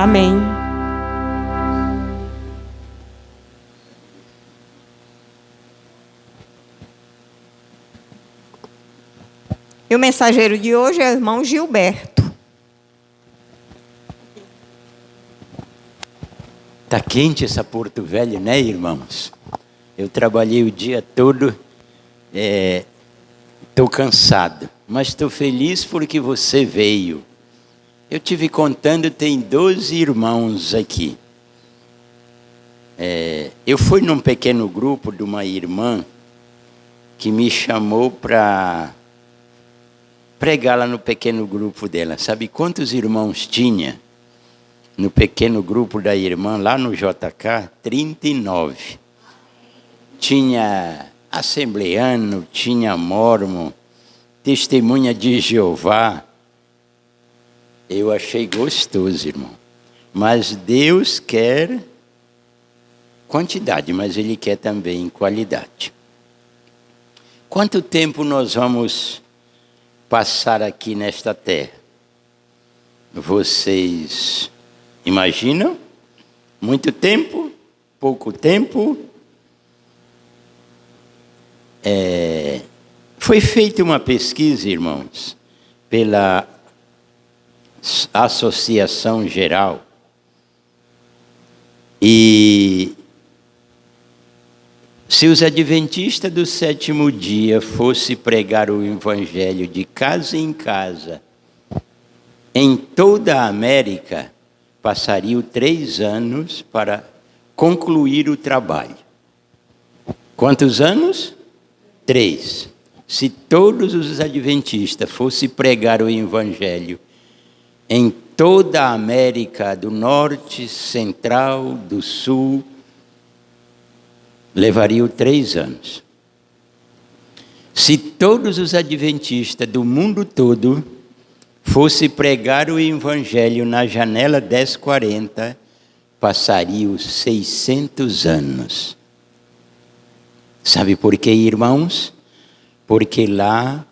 Amém. E o mensageiro de hoje é o irmão Gilberto. Tá quente Porto Velho, né, irmãos? Eu trabalhei o dia todo, estou cansado, mas estou feliz porque você veio. Eu tive contando, tem 12 irmãos aqui. Eu fui num pequeno grupo de uma irmã que me chamou para pregar lá no pequeno grupo dela. Sabe quantos irmãos tinha no pequeno grupo da irmã lá no JK? 39. Tinha assembleano, tinha mórmon, testemunha de Jeová. Eu achei gostoso, irmão. Mas Deus quer quantidade, mas Ele quer também qualidade. Quanto tempo nós vamos passar aqui nesta terra? Vocês imaginam? Muito tempo? Pouco tempo? Foi feita uma pesquisa, irmãos, pela Associação Geral, e se os adventistas do sétimo dia fossem pregar o evangelho de casa em casa, em toda a América, passariam 3 anos para concluir o trabalho. Quantos anos? 3. Se todos os adventistas fossem pregar o evangelho em toda a América do Norte, Central, do Sul, levaria 3 anos. Se todos os adventistas do mundo todo fossem pregar o evangelho na janela 1040, passariam 600 anos. Sabe por quê, irmãos? Porque lá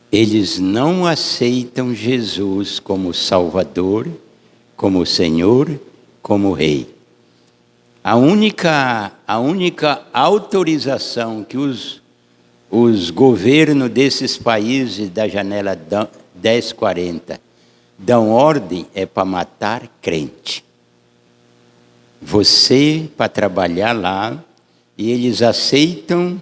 eles não aceitam Jesus como Salvador, como Senhor, como Rei. A única autorização que os governos desses países da janela 1040 dão ordem é para matar crente. Você, para trabalhar lá, e eles aceitam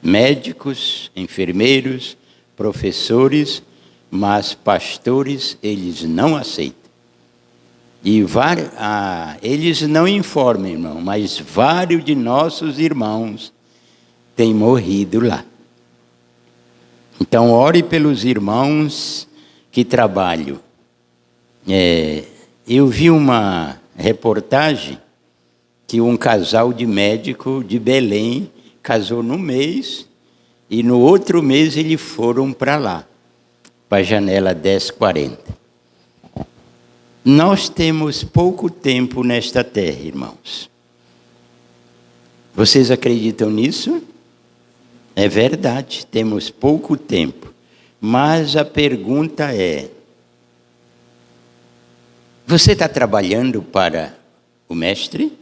médicos, enfermeiros, professores, mas pastores eles não aceitam. E eles não informam, irmão, mas vários de nossos irmãos têm morrido lá. Então, ore pelos irmãos que trabalham. Eu vi uma reportagem que um casal de médico de Belém casou no mês e no outro mês eles foram para lá, para a janela 1040. Nós temos pouco tempo nesta terra, irmãos. Vocês acreditam nisso? É verdade, temos pouco tempo. Mas a pergunta é: você está trabalhando para o Mestre?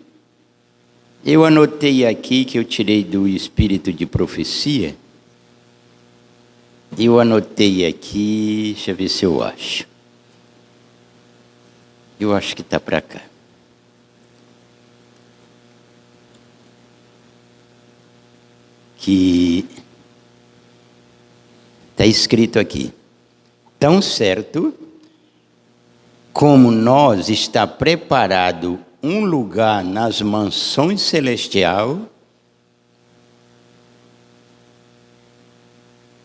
Eu anotei aqui que eu tirei do espírito de profecia. Eu anotei aqui, deixa eu ver se eu acho. Eu acho que está para cá. Que está escrito aqui: tão certo como nós está preparado um lugar nas mansões celestiais,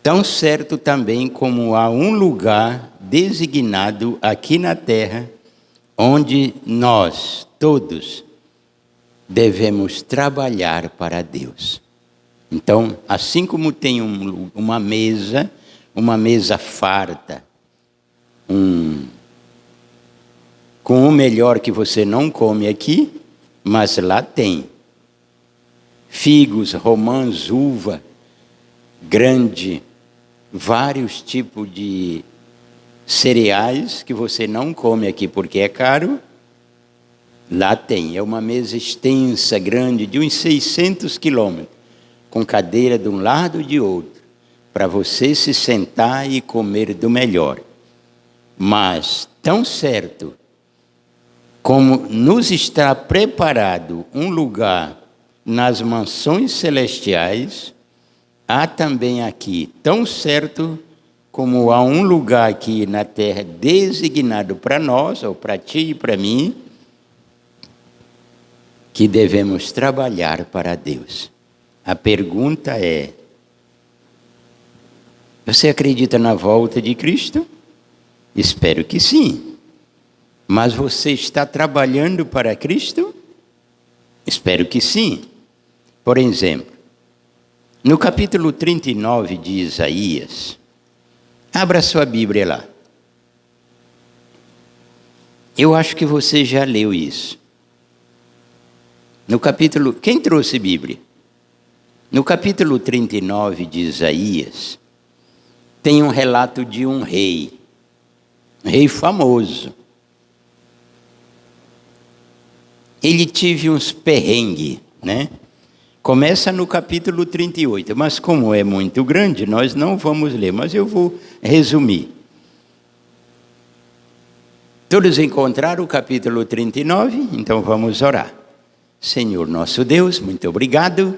tão certo também como há um lugar designado aqui na terra, onde nós todos devemos trabalhar para Deus. Então, assim como tem uma mesa farta, com o melhor que você não come aqui, mas lá tem figos, romãs, uva, grande, vários tipos de cereais que você não come aqui porque é caro. Lá tem, é uma mesa extensa, grande, de uns 600 quilômetros, com cadeira de um lado e de outro, para você se sentar e comer do melhor. Mas, tão certo como nos está preparado um lugar nas mansões celestiais, há também aqui, tão certo como há um lugar aqui na terra designado para nós, ou para ti e para mim, que devemos trabalhar para Deus. A pergunta é: você acredita na volta de Cristo? Espero que sim. Mas você está trabalhando para Cristo? Espero que sim. Por exemplo, no capítulo 39 de Isaías, abra sua Bíblia lá. Eu acho que você já leu isso. No capítulo... Quem trouxe Bíblia? No capítulo 39 de Isaías, tem um relato de um rei famoso. Ele teve uns perrengues, né? Começa no capítulo 38, mas como é muito grande, nós não vamos ler, mas eu vou resumir. Todos encontraram o capítulo 39? Então vamos orar. Senhor nosso Deus, muito obrigado,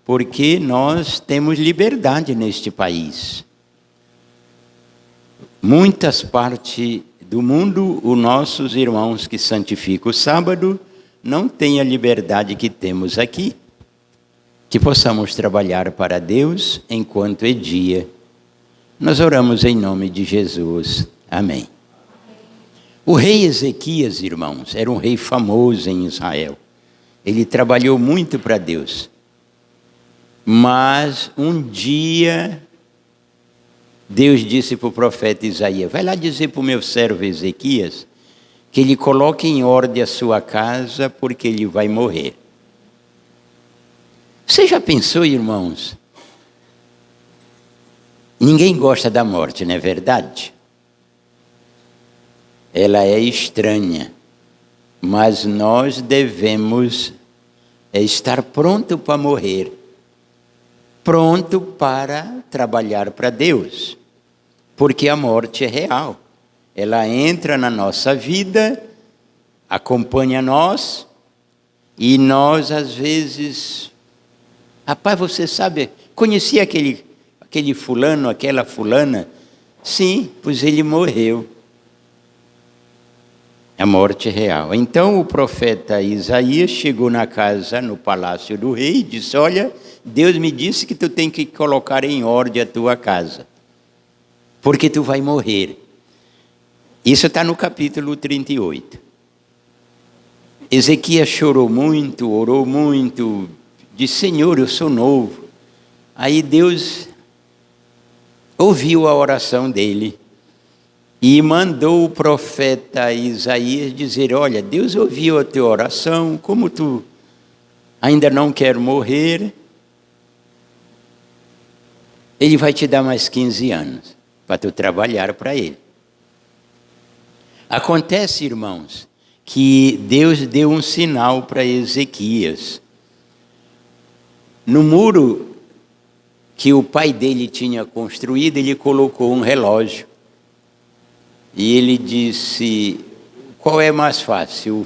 porque nós temos liberdade neste país. Muitas partes do mundo, os nossos irmãos que santificam o sábado, não têm a liberdade que temos aqui. Que possamos trabalhar para Deus enquanto é dia. Nós oramos em nome de Jesus. Amém. O rei Ezequias, irmãos, era um rei famoso em Israel. Ele trabalhou muito para Deus. Mas um dia, Deus disse para o profeta Isaías: vai lá dizer para o meu servo Ezequias que ele coloque em ordem a sua casa, porque ele vai morrer. Você já pensou, irmãos? Ninguém gosta da morte, não é verdade? Ela é estranha, mas nós devemos estar pronto para morrer, pronto para trabalhar para Deus, porque a morte é real. Ela entra na nossa vida, acompanha nós, e nós às vezes... Rapaz, você sabe, conhecia aquele fulano, aquela fulana? Sim, pois ele morreu. A morte é real. Então o profeta Isaías chegou na casa, no palácio do rei, e disse: olha, Deus me disse que tu tem que colocar em ordem a tua casa, porque tu vai morrer. Isso está no capítulo 38. Ezequias chorou muito, orou muito, disse: Senhor, eu sou novo. Aí Deus ouviu a oração dele e mandou o profeta Isaías dizer: olha, Deus ouviu a tua oração, como tu ainda não quer morrer, ele vai te dar mais 15 anos para tu trabalhar para ele. Acontece, irmãos, que Deus deu um sinal para Ezequias. No muro que o pai dele tinha construído, ele colocou um relógio. E ele disse: qual é mais fácil,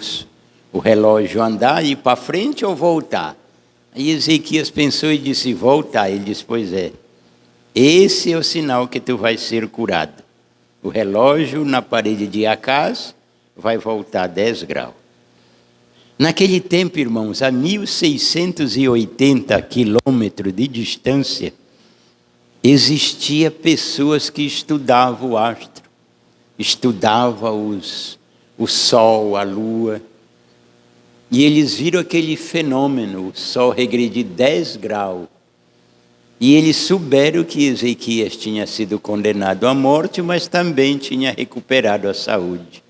o relógio andar, ir para frente ou voltar? Aí Ezequias pensou e disse: voltar. Ele disse: pois é, esse é o sinal que tu vais ser curado. O relógio na parede de Acaz vai voltar 10 graus. Naquele tempo, irmãos, a 1680 quilômetros de distância, existia pessoas que estudavam o astro, estudavam o sol, a lua, e eles viram aquele fenômeno, o sol regredir 10 graus, e eles souberam que Ezequias tinha sido condenado à morte, mas também tinha recuperado a saúde.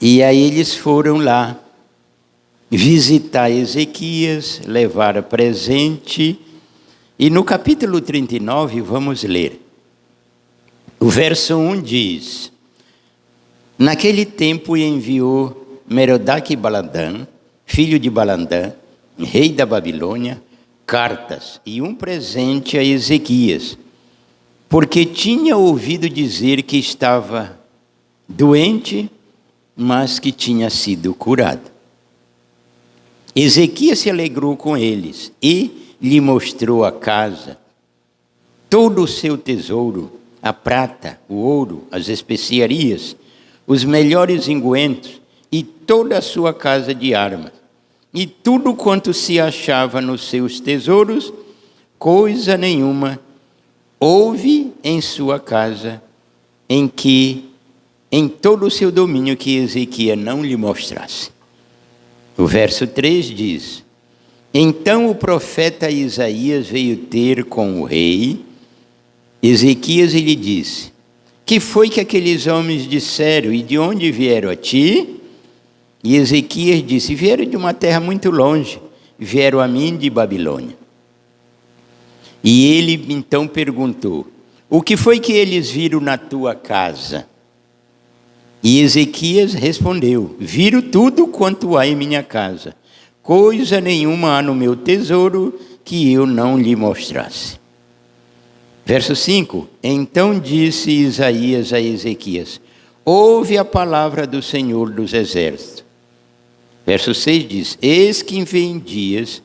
E aí eles foram lá visitar Ezequias, levaram presente, E no capítulo 39, vamos ler. O verso 1 diz: Naquele tempo enviou Merodach-Baladã, filho de Baladã, rei da Babilônia, cartas e um presente a Ezequias, porque tinha ouvido dizer que estava doente, mas que tinha sido curado. Ezequias se alegrou com eles e lhe mostrou a casa, todo o seu tesouro, a prata, o ouro, as especiarias, os melhores ungüentos e toda a sua casa de armas. E tudo quanto se achava nos seus tesouros, coisa nenhuma houve em sua casa em todo o seu domínio que Ezequias não lhe mostrasse. O verso 3 diz: Então o profeta Isaías veio ter com o rei Ezequias e lhe disse: Que foi que aqueles homens disseram e de onde vieram a ti? E Ezequias disse: Vieram de uma terra muito longe, vieram a mim de Babilônia. E ele então perguntou: O que foi que eles viram na tua casa? E Ezequias respondeu: Viram tudo quanto há em minha casa. Coisa nenhuma há no meu tesouro que eu não lhe mostrasse. Verso 5: Então disse Isaías a Ezequias: Ouve a palavra do Senhor dos Exércitos. Verso 6 diz: Eis que vem dias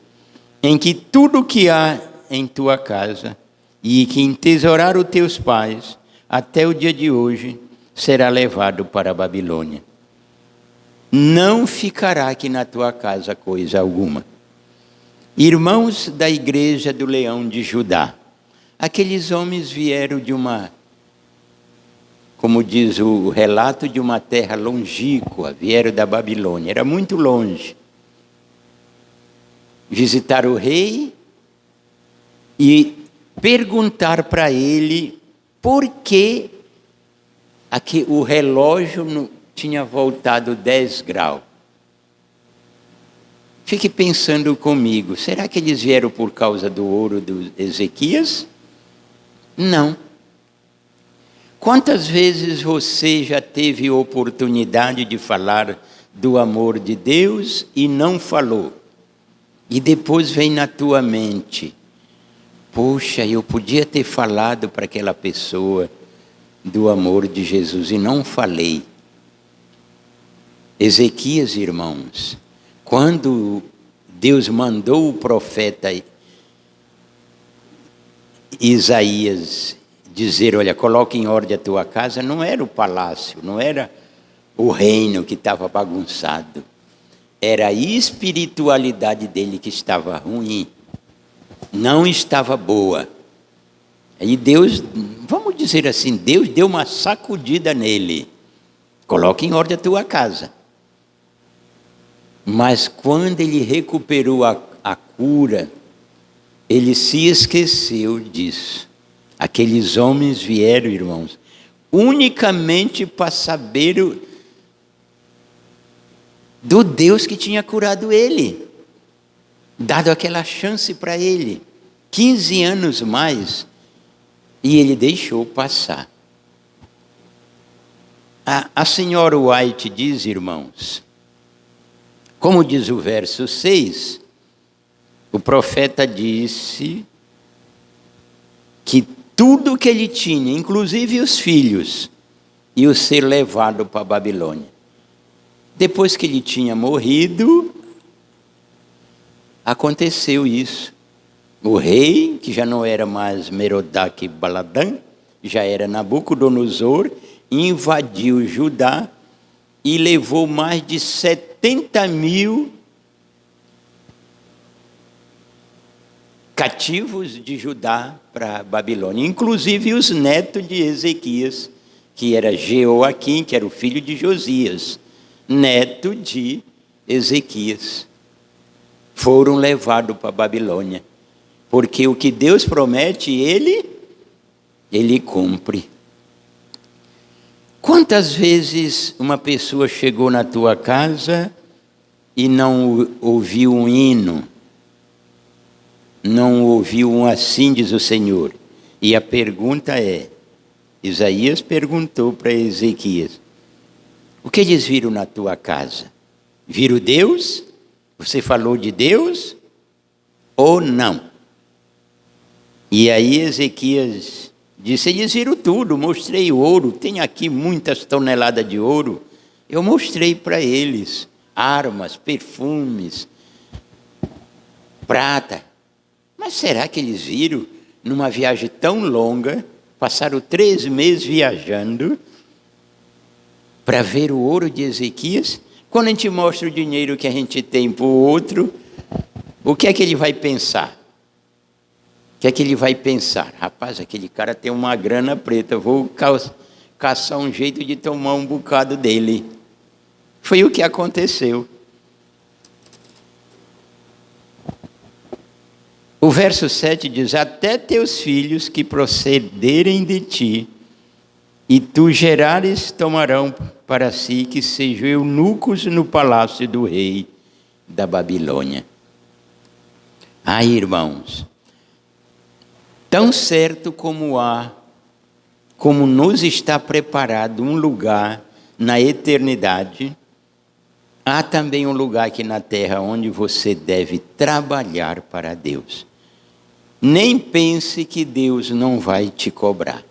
em que tudo que há em tua casa e que entesouraram teus pais até o dia de hoje será levado para a Babilônia. Não ficará aqui na tua casa coisa alguma. Irmãos da igreja do Leão de Judá, aqueles homens vieram de uma, como diz o relato, de uma terra longínqua, vieram da Babilônia, era muito longe. Visitaram o rei e perguntar para ele por que o relógio tinha voltado 10 graus. Fique pensando comigo, será que eles vieram por causa do ouro do Ezequias? Não. Quantas vezes você já teve oportunidade de falar do amor de Deus e não falou? E depois vem na tua mente: poxa, eu podia ter falado para aquela pessoa do amor de Jesus e não falei. Ezequias, irmãos, quando Deus mandou o profeta Isaías dizer: olha, coloque em ordem a tua casa, não era o palácio, não era o reino que estava bagunçado, era a espiritualidade dele que estava ruim, não estava boa. Aí Deus, vamos dizer assim, Deus deu uma sacudida nele: coloque em ordem a tua casa. Mas quando ele recuperou a cura, ele se esqueceu disso. Aqueles homens vieram, irmãos, unicamente para saber do Deus que tinha curado ele, dado aquela chance para ele, 15 anos mais, e ele deixou passar. A senhora White diz, irmãos, como diz o verso 6, o profeta disse que tudo que ele tinha, inclusive os filhos, ia ser levado para a Babilônia. Depois que ele tinha morrido, aconteceu isso. O rei, que já não era mais Merodach-Baladã, já era Nabucodonosor, invadiu Judá e levou mais de 70.000 cativos de Judá para a Babilônia, inclusive os netos de Ezequias, que era Jeoaquim, que era o filho de Josias, neto de Ezequias. Foram levados para a Babilônia, porque o que Deus promete, Ele cumpre. Quantas vezes uma pessoa chegou na tua casa e não ouviu um hino? não ouviu um assim, diz o Senhor. E a pergunta é, Isaías perguntou para Ezequias, o que eles viram na tua casa? Viram Deus? Você falou de Deus? Ou não? E aí Ezequias disse, eles viram tudo, mostrei ouro, tem aqui muitas toneladas de ouro. Eu mostrei para eles armas, perfumes, prata. Mas será que eles viram numa viagem tão longa, passaram 3 meses viajando para ver o ouro de Ezequias? Quando a gente mostra o dinheiro que a gente tem para o outro, o que é que ele vai pensar? O que é que ele vai pensar? Rapaz, aquele cara tem uma grana preta, vou caçar um jeito de tomar um bocado dele. Foi o que aconteceu. O verso 7 diz, até teus filhos que procederem de ti, e tu gerares, tomarão para si que sejam eunucos no palácio do rei da Babilônia. Ah, irmãos, tão certo como nos está preparado um lugar na eternidade, há também um lugar aqui na terra onde você deve trabalhar para Deus. Nem pense que Deus não vai te cobrar.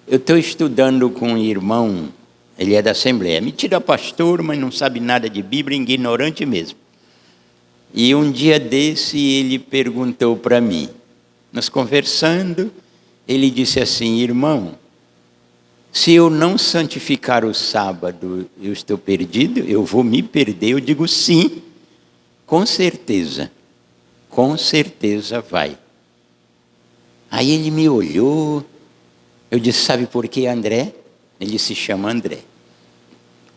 Eu estou estudando com um irmão, ele é da Assembleia, mentira pastor, mas não sabe nada de Bíblia, ignorante mesmo. E um dia desse ele perguntou para mim, nós conversando, ele disse assim, irmão, se eu não santificar o sábado, eu estou perdido? Eu vou me perder? Eu digo sim, com certeza vai. Aí ele me olhou, eu disse, sabe por quê, André? Ele se chama André.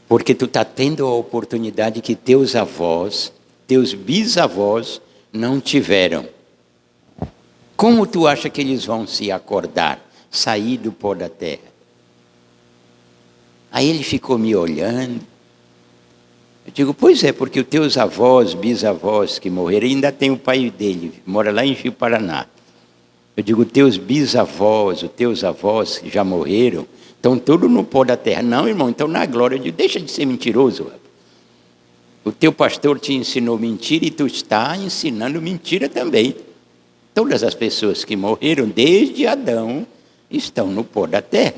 Porque tu está tendo a oportunidade que teus avós, teus bisavós não tiveram. Como tu acha que eles vão se acordar, sair do pó da terra? Aí ele ficou me olhando. Eu digo, pois é, porque os teus avós, bisavós que morreram, ainda tem o pai dele, mora lá em Rio Paraná. Eu digo, teus bisavós, os teus avós que já morreram, estão todos no pó da terra. Não, irmão, então na glória. Eu digo, deixa de ser mentiroso. O teu pastor te ensinou mentira e tu está ensinando mentira também. Todas as pessoas que morreram desde Adão estão no pó da terra.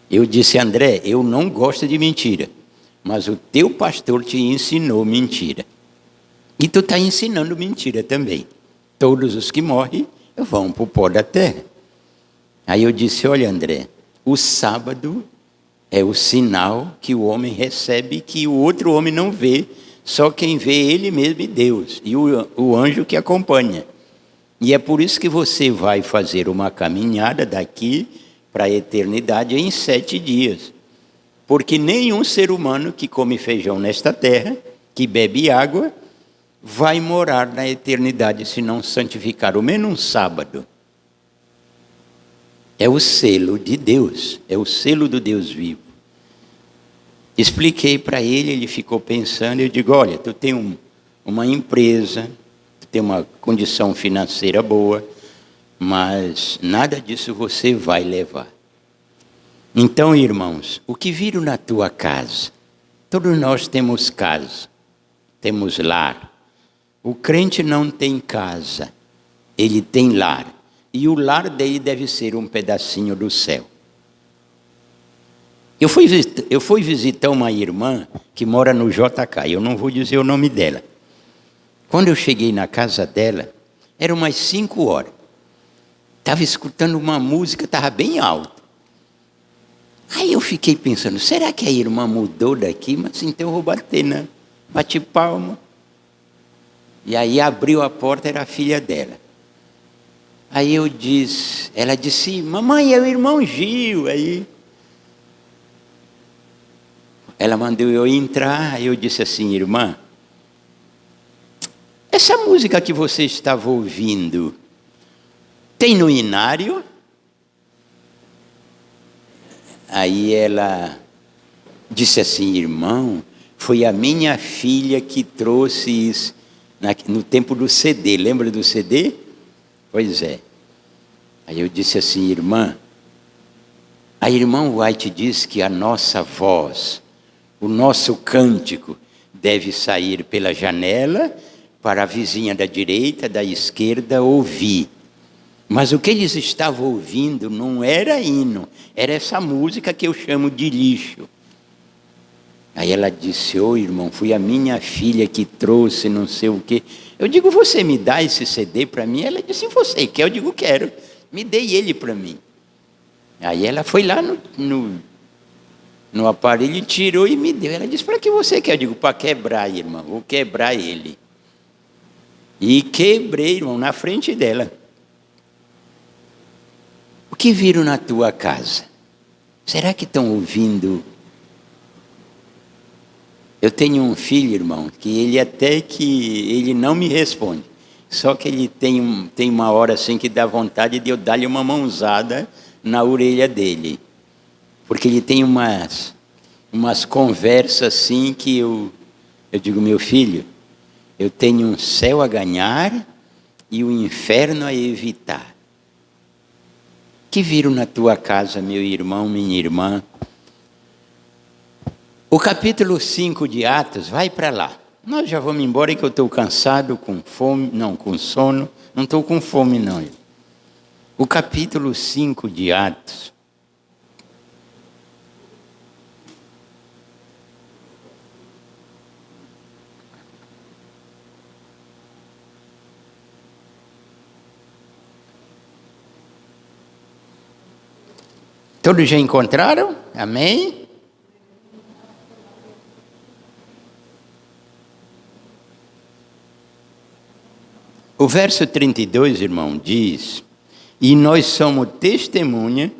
Eu disse, André, eu não gosto de mentira, mas o teu pastor te ensinou mentira. E tu está ensinando mentira também. Todos os que morrem vão para o pó da terra. Aí eu disse, olha André, o sábado é o sinal que o homem recebe que o outro homem não vê, só quem vê ele mesmo e Deus, e o anjo que acompanha. E é por isso que você vai fazer uma caminhada daqui para a eternidade em 7 dias. Porque nenhum ser humano que come feijão nesta terra, que bebe água, vai morar na eternidade se não santificar, ao menos um sábado. É o selo de Deus, é o selo do Deus vivo. Expliquei para ele, ele ficou pensando, eu digo, olha, tu tem uma empresa, tu tem uma condição financeira boa, mas nada disso você vai levar. Então, irmãos, o que viram na tua casa? Todos nós temos casa, temos lar. O crente não tem casa, ele tem lar. E o lar dele deve ser um pedacinho do céu. Eu fui visitar uma irmã que mora no JK, eu não vou dizer o nome dela. Quando eu cheguei na casa dela, eram umas 5 horas. Estava escutando uma música, estava bem alto. Aí eu fiquei pensando, será que a irmã mudou daqui? Mas então eu vou bater, né? Bati palma. E aí abriu a porta, era a filha dela. Aí ela disse, mamãe, é o irmão Gil. Aí ela mandou eu entrar, aí eu disse assim, irmã, essa música que você estava ouvindo, tem no inário? Aí ela disse assim, irmão, Foi a minha filha que trouxe isso no tempo do CD. Lembra do CD? Pois é. Aí eu disse assim, irmã, a irmã White diz que a nossa voz, o nosso cântico, deve sair pela janela para a vizinha da direita, da esquerda ouvir. Mas o que eles estavam ouvindo não era hino, era essa música que eu chamo de lixo. Aí ela disse, irmão, foi a minha filha que trouxe não sei o quê. Eu digo, você me dá esse CD para mim? Ela disse, você quer? Eu digo, quero. Me dei ele para mim. Aí ela foi lá no aparelho, tirou e me deu. Ela disse, para que você quer? Eu digo, para quebrar, irmão, vou quebrar ele. E quebrei, irmão, na frente dela. O que viram na tua casa? Será que estão ouvindo? Eu tenho um filho, irmão, que ele não me responde. Só que ele tem uma hora assim que dá vontade de eu dar-lhe uma mãozada na orelha dele. Porque ele tem umas conversas assim que eu digo, meu filho, eu tenho um céu a ganhar e o inferno a evitar. Que viram na tua casa, meu irmão, minha irmã? O capítulo 5 de Atos, vai para lá. Nós já vamos embora que eu estou cansado, com fome, não, com sono. Não estou com fome, não. O capítulo 5 de Atos. Todos já encontraram? Amém? O verso 32, irmão, diz, e nós somos testemunha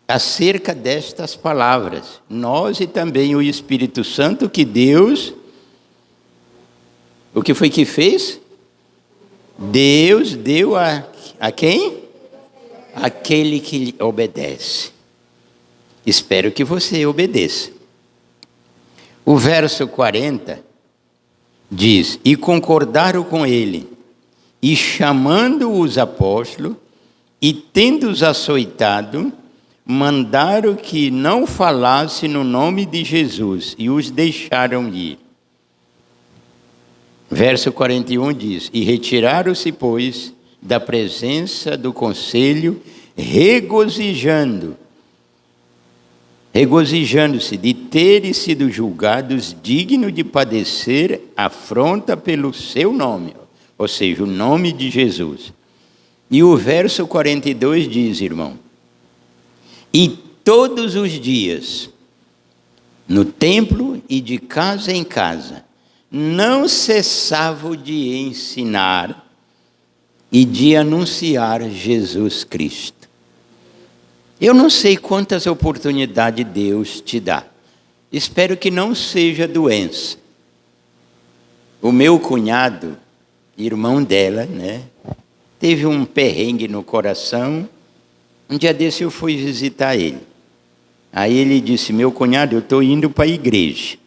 acerca destas palavras, nós e também o Espírito Santo que Deus, o que foi que fez? Deus deu a quem? Aquele que lhe obedece. Espero que você obedeça. O verso 40 diz, e concordaram com ele, e chamando os apóstolos, e tendo-os açoitado, mandaram que não falasse no nome de Jesus, e os deixaram ir. Verso 41 diz, e retiraram-se, pois, da presença do conselho, regozijando-se de terem sido julgados dignos de padecer afronta pelo seu nome, ou seja, o nome de Jesus. E o verso 42 diz, irmão, e todos os dias, no templo e de casa em casa, não cessavam de ensinar e de anunciar Jesus Cristo. Eu não sei quantas oportunidades Deus te dá. Espero que não seja doença. O meu cunhado, irmão dela, teve um perrengue no coração. Um dia desse eu fui visitar ele. Aí ele disse, meu cunhado, eu estou indo para a igreja.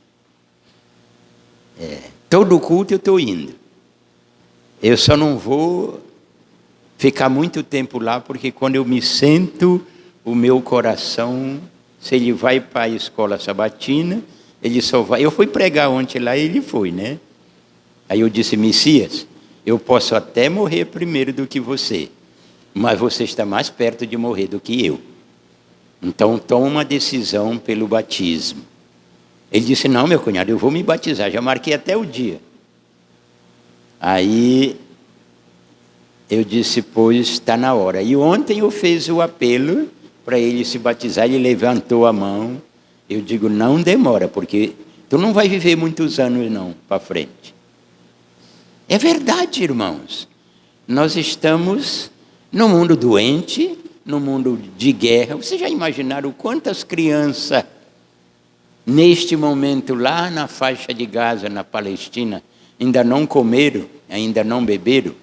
Todo culto eu estou indo. Eu só não vou ficar muito tempo lá, porque quando eu me sento, o meu coração, se ele vai para a escola sabatina, ele só vai. Eu fui pregar ontem lá e ele foi, Aí eu disse, Messias, eu posso até morrer primeiro do que você, mas você está mais perto de morrer do que eu. Então toma uma decisão pelo batismo. Ele disse, não, meu cunhado, eu vou me batizar, já marquei até o dia. Aí eu disse, pois está na hora. E ontem eu fiz o apelo para ele se batizar, ele levantou a mão. Eu digo, não demora, porque tu não vai viver muitos anos não, para frente. É verdade, irmãos. Nós estamos no mundo doente, no mundo de guerra. Vocês já imaginaram quantas crianças, neste momento, lá na faixa de Gaza, na Palestina, ainda não comeram, ainda não beberam?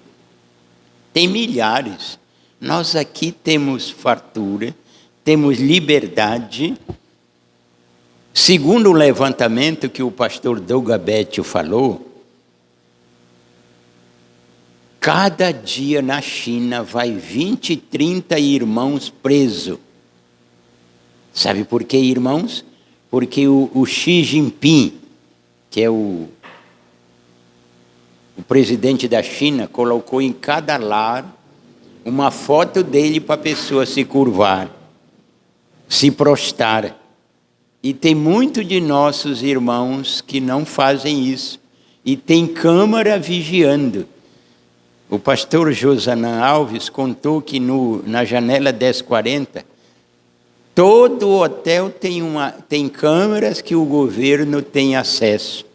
Tem milhares. Nós aqui temos fartura, temos liberdade. Segundo o levantamento que o pastor Doug Abetio falou, cada dia na China vai 20, 30 irmãos presos. Sabe por quê, irmãos? Porque o Xi Jinping, que é o presidente da China, colocou em cada lar uma foto dele para a pessoa se curvar, se prostrar. E tem muito de nossos irmãos que não fazem isso. E tem câmara vigiando. O pastor Josanã Alves contou que na janela 1040, todo hotel tem câmeras que o governo tem acesso.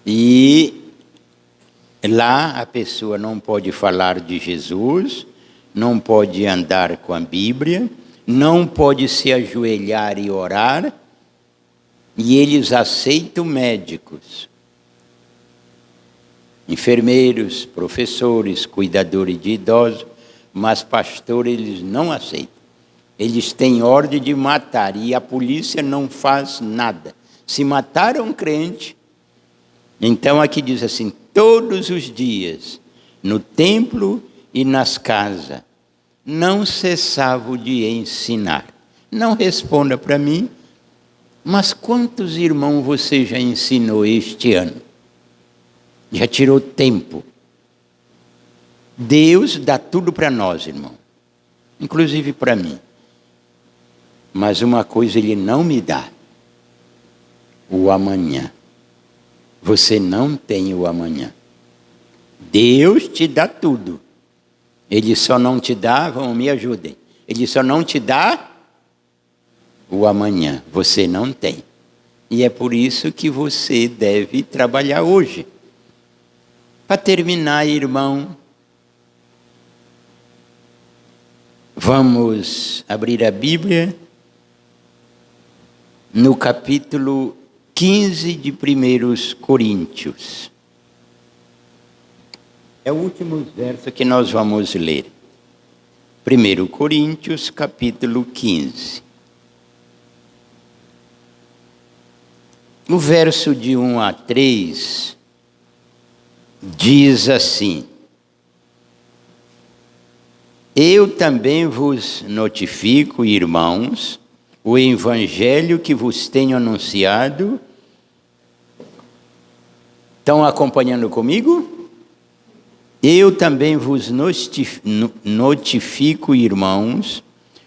E lá a pessoa não pode falar de Jesus, não pode andar com a Bíblia, não pode se ajoelhar e orar, e eles aceitam médicos, enfermeiros, professores, cuidadores de idosos, mas pastor eles não aceitam. Eles têm ordem de matar e a polícia não faz nada. Se mataram um crente, então aqui diz assim, todos os dias, no templo e nas casas, não cessava de ensinar. Não responda para mim, mas quantos irmãos você já ensinou este ano? Já tirou tempo. Deus dá tudo para nós, irmão. Inclusive para mim. Mas uma coisa Ele não me dá. O amanhã. Você não tem o amanhã. Deus te dá tudo. Ele só não te dá, me ajudem. Ele só não te dá o amanhã. Você não tem. E é por isso que você deve trabalhar hoje. Para terminar, irmão, vamos abrir a Bíblia no capítulo 15 de 1 Coríntios. É o último verso que nós vamos ler. 1 Coríntios, capítulo 15. O verso de 1 a 3 diz assim: Eu também vos notifico, irmãos, o evangelho que vos tenho anunciado. Estão acompanhando comigo? Eu também vos notifico, irmãos,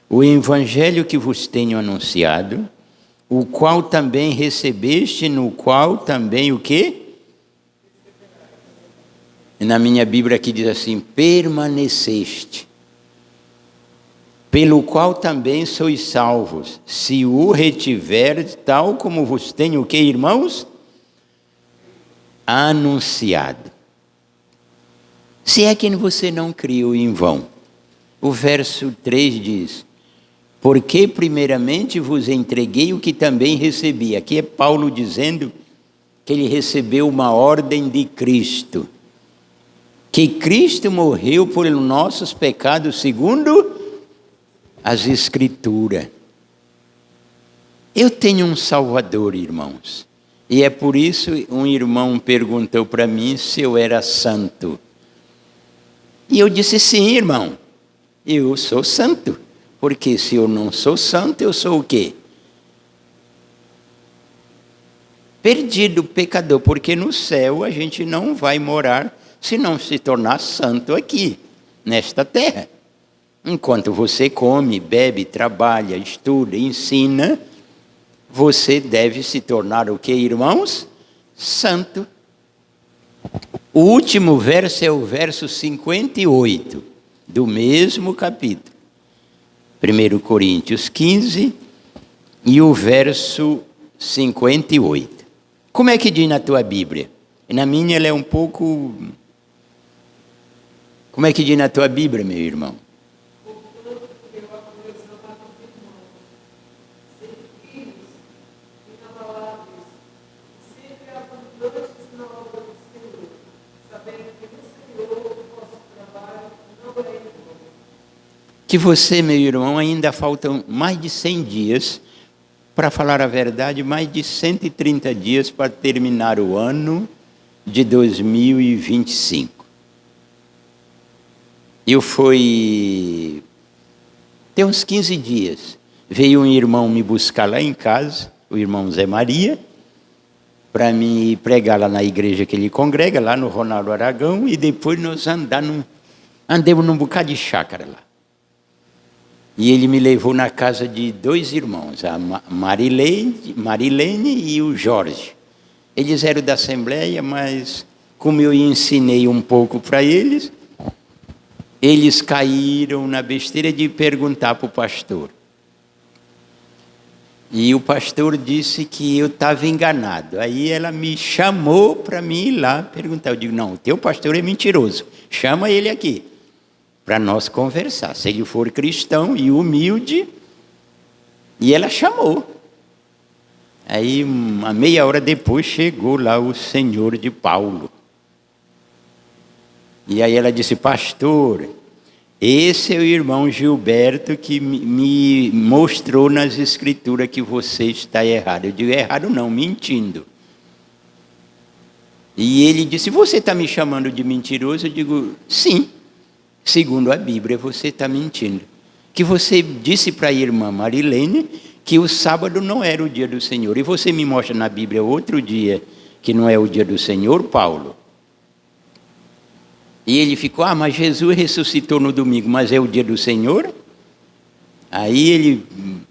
o evangelho que vos tenho anunciado, o qual também recebeste, no qual também o quê? Na minha Bíblia aqui diz assim, permaneceste, pelo qual também sois salvos, se o retiverdes, tal como vos tenho o quê, irmãos? Anunciado. Se é que você não criou em vão. O verso 3 diz, porque primeiramente vos entreguei o que também recebi. Aqui é Paulo dizendo que ele recebeu uma ordem de Cristo. Que Cristo morreu por nossos pecados segundo as Escrituras. Eu tenho um Salvador, irmãos. E é por isso um irmão perguntou para mim se eu era santo. E eu disse, sim, irmão, eu sou santo. Porque se eu não sou santo, eu sou o quê? Perdido, pecador. Porque no céu a gente não vai morar se não se tornar santo aqui, nesta terra. Enquanto você come, bebe, trabalha, estuda, ensina, você deve se tornar o quê, irmãos? Santo. O último verso é o verso 58 do mesmo capítulo. 1 Coríntios 15 e o verso 58. Como é que diz na tua Bíblia? Na minha ela é um pouco... Como é que diz na tua Bíblia, meu irmão? que você, meu irmão, ainda faltam mais de 100 dias, para falar a verdade, mais de 130 dias para terminar o ano de 2025. Eu fui... Tem uns 15 dias, veio um irmão me buscar lá em casa, o irmão Zé Maria, para me pregar lá na igreja que ele congrega, lá no Ronaldo Aragão, e depois nós andamos num bocado de chácara lá. E ele me levou na casa de 2 irmãos, a Marilene e o Jorge. Eles eram da Assembleia, mas como eu ensinei um pouco para eles, eles caíram na besteira de perguntar para o pastor. E o pastor disse que eu estava enganado. Aí ela me chamou para mim ir lá perguntar. Eu digo, não, o teu pastor é mentiroso. Chama ele aqui, para nós conversar. Se ele for cristão e humilde. E ela chamou. Aí, uma meia hora depois, chegou lá o senhor de Paulo. E aí ela disse, pastor, esse é o irmão Gilberto que me mostrou nas escrituras que você está errado. Eu digo, errado não, mentindo. E ele disse, você está me chamando de mentiroso? Eu digo, sim, segundo a Bíblia você está mentindo. Que você disse para a irmã Marilene que o sábado não era o dia do Senhor. E você me mostra na Bíblia outro dia que não é o dia do Senhor, Paulo? E ele ficou, mas Jesus ressuscitou no domingo, mas é o dia do Senhor? Aí ele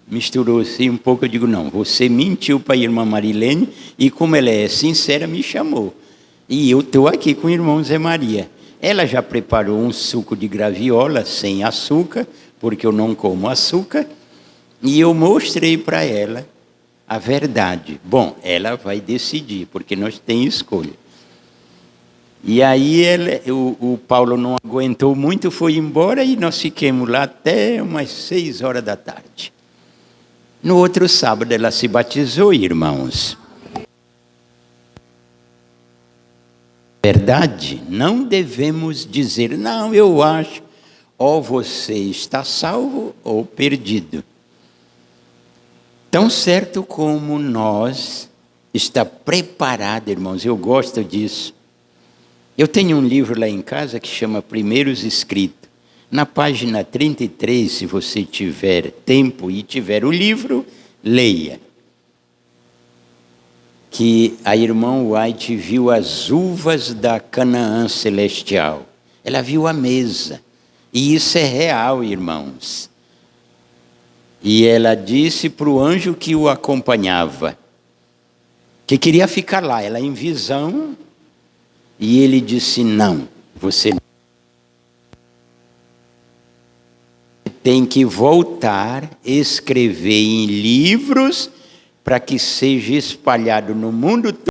misturou assim um pouco, eu digo, não, você mentiu para a irmã Marilene, e como ela é sincera, me chamou. E eu estou aqui com o irmão Zé Maria. Ela já preparou um suco de graviola sem açúcar, porque eu não como açúcar, e eu mostrei para ela a verdade. Bom, ela vai decidir, porque nós temos escolha. E aí o Paulo não aguentou muito, foi embora e nós ficamos lá até umas 6 horas da tarde. No outro sábado ela se batizou, irmãos. Verdade, não devemos dizer, não, eu acho, ou você está salvo ou perdido. Tão certo como nós está preparado, irmãos, eu gosto disso. Eu tenho um livro lá em casa que chama Primeiros Escritos. Na página 33, se você tiver tempo e tiver o livro, leia. Que a irmã White viu as uvas da Canaã celestial. Ela viu a mesa. E isso é real, irmãos. E ela disse para o anjo que o acompanhava, que queria ficar lá. Ela em visão... E ele disse, não, você tem que voltar, escrever em livros, para que seja espalhado no mundo todo.